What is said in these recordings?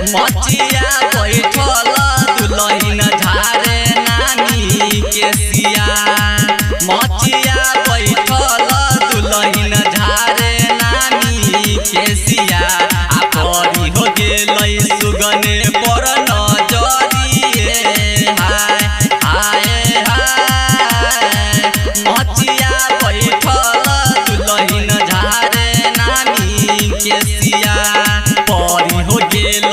मचिया बैठल दुलहिन झारे नानी के सिया मचिया बैठल दुलहिन झारे नानी के सिया आ परी हो गेलै सुगने पर नजरिए हाय हाय हाय मचिया बैठल दुलहिन झारे नानी के सिया परी हो गेलै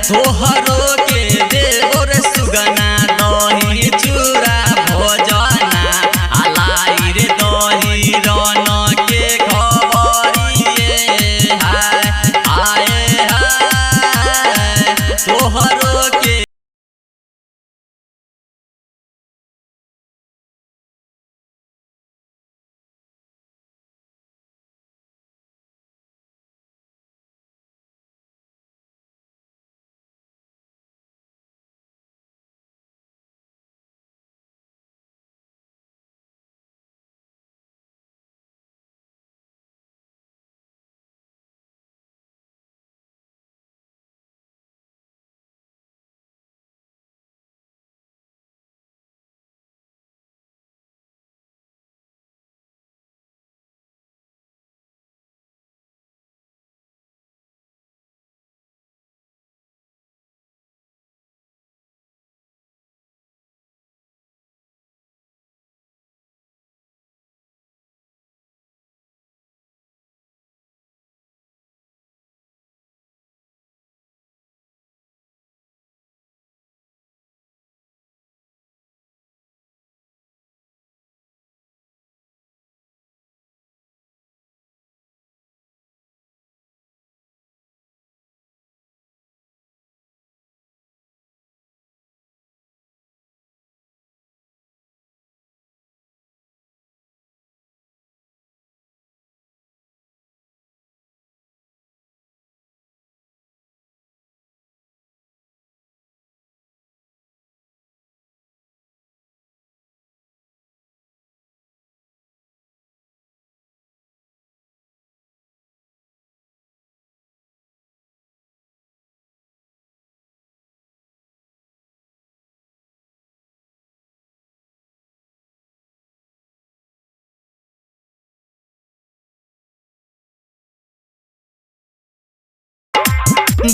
तोहरो के देवर सुगना दही चूड़ा भोजना आलाई रे दही रन के खबरिए हाय हाय हाय तोहरो के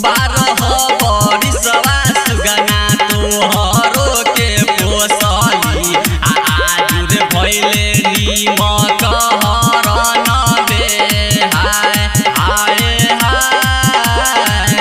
बारह बरिसवा सुगना तोहरो के पोसली आजुर भइले नीमक हरन बे हाय हाय हाय